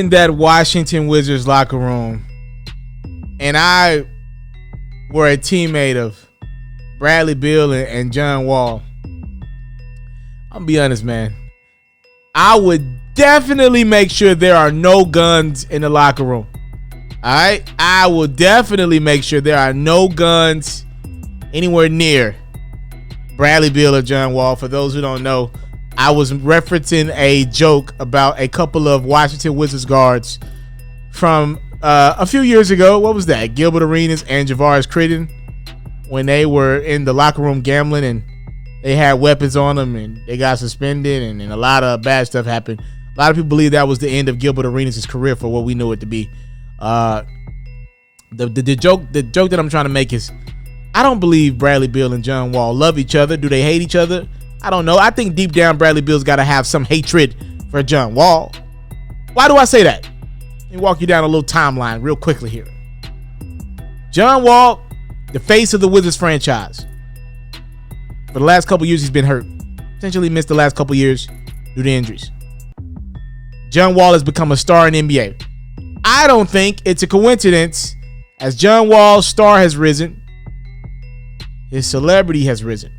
in that Washington Wizards locker room and I were a teammate of Bradley Beal and John Wall, I'll be honest, man, I would definitely make sure there are no guns in the locker room. All right? I will definitely make sure there are no guns anywhere near Bradley Beal or John Wall. For those who don't know, I was referencing a joke about a couple of Washington Wizards guards from a few years ago. What was that? Gilbert Arenas and Javaris Critton, when they were in the locker room gambling and they had weapons on them and they got suspended and a lot of bad stuff happened. A lot of people believe that was the end of Gilbert Arenas' career for what we knew it to be. The joke that I'm trying to make is, I don't believe Bradley Beal and John Wall love each other. Do they hate each other? I don't know. I think deep down Bradley Beal's got to have some hatred for John Wall. Why do I say that? Let me walk you down a little timeline real quickly here. John Wall, the face of the Wizards franchise. For the last couple years, he's been hurt. Essentially missed the last couple years due to injuries. John Wall has become a star in the NBA. I don't think it's a coincidence. As John Wall's star has risen, his celebrity has risen.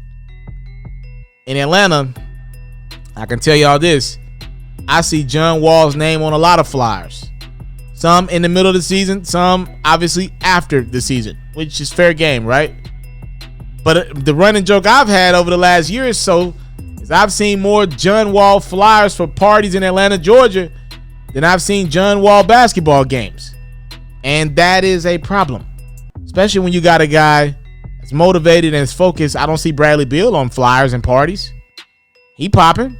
In Atlanta, I can tell y'all this, I see John Wall's name on a lot of flyers. Some in the middle of the season, some obviously after the season, which is fair game, right? But the running joke I've had over the last year or so is I've seen more John Wall flyers for parties in Atlanta, Georgia than I've seen John Wall basketball games. And that is a problem, especially when you got a guy that's motivated and is focused. I don't see Bradley Beal on flyers and parties. He popping.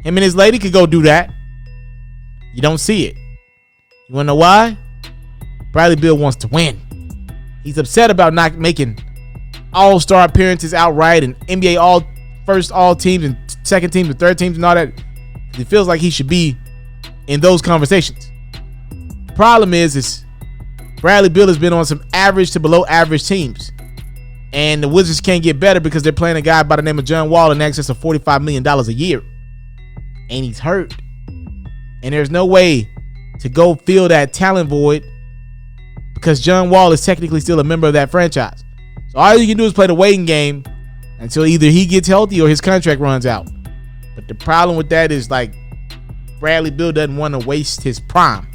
Him and his lady could go do that. You don't see it. You want to know why? Bradley Beal wants to win. He's upset about not making all-star appearances outright and NBA all teams and second teams and third teams and all that. He feels like he should be in those conversations. Problem is Bradley Beal has been on some average to below average teams, and the Wizards can't get better because they're playing a guy by the name of John Wall in excess of $45 million a year, and he's hurt, and there's no way to go fill that talent void because John Wall is technically still a member of that franchise. So all you can do is play the waiting game until either he gets healthy or his contract runs out. But the problem with that is, like, Bradley Beal doesn't want to waste his prime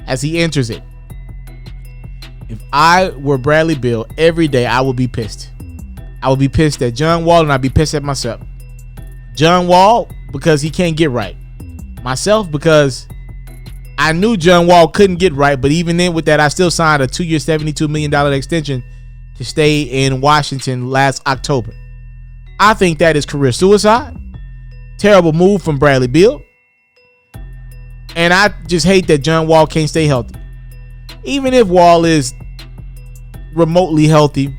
as he enters it. If I were Bradley Beal, every day I would be pissed. I would be pissed at John Wall, and I'd be pissed at myself. John Wall, because he can't get right. Myself, because I knew John Wall couldn't get right, but even then with that, I still signed a 2-year, $72 million extension to stay in Washington last October. I think that is career suicide. Terrible move from Bradley Beal. And I just hate that John Wall can't stay healthy. Even if Wall is remotely healthy,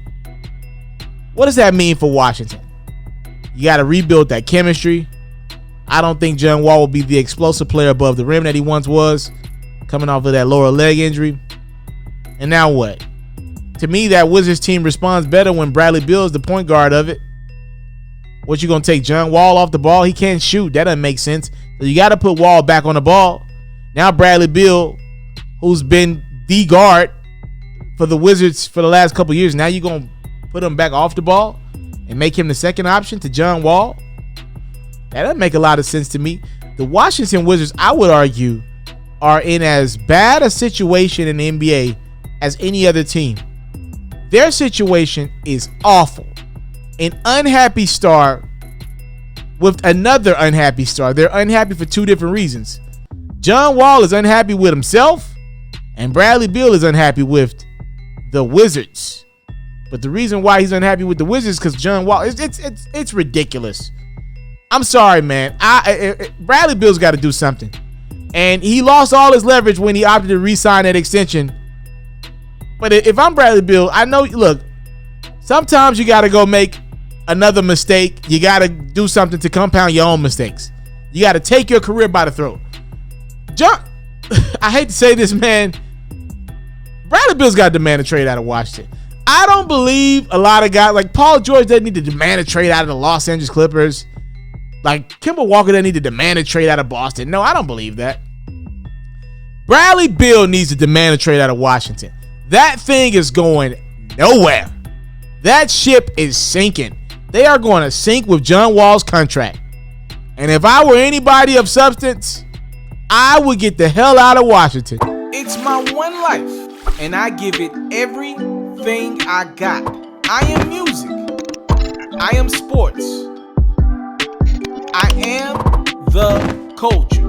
what does that mean for Washington? You got to rebuild that chemistry. I don't think John Wall will be the explosive player above the rim that he once was, coming off of that lower leg injury. And now what? To me, that Wizards team responds better when Bradley Beal is the point guard of it. What, you going to take John Wall off the ball? He can't shoot. That doesn't make sense. So you got to put Wall back on the ball. Now Bradley Beal, who's been the guard for the Wizards for the last couple years, now you're going to put him back off the ball and make him the second option to John Wall? That doesn't make a lot of sense to me. The Washington Wizards, I would argue, are in as bad a situation in the NBA as any other team. Their situation is awful. An unhappy star with another unhappy star. They're unhappy for two different reasons. John Wall is unhappy with himself, and Bradley Beal is unhappy with the Wizards. But the reason why he's unhappy with the Wizards is because John Wall, it's ridiculous. I'm sorry, man. Bradley Beal's got to do something. And he lost all his leverage when he opted to re-sign that extension. But if I'm Bradley Beal, I know, look, sometimes you got to go make another mistake. You got to do something to compound your own mistakes. You got to take your career by the throat. I hate to say this, man. Bradley Beal's got to demand a trade out of Washington. I don't believe a lot of guys, like Paul George doesn't need to demand a trade out of the Los Angeles Clippers. Like Kemba Walker doesn't need to demand a trade out of Boston. No, I don't believe that. Bradley Beal needs to demand a trade out of Washington. That thing is going nowhere. That ship is sinking. They are going to sink with John Wall's contract. And if I were anybody of substance, I would get the hell out of Washington. It's my one life, and I give it everything I got. I am music. I am sports. I am the culture.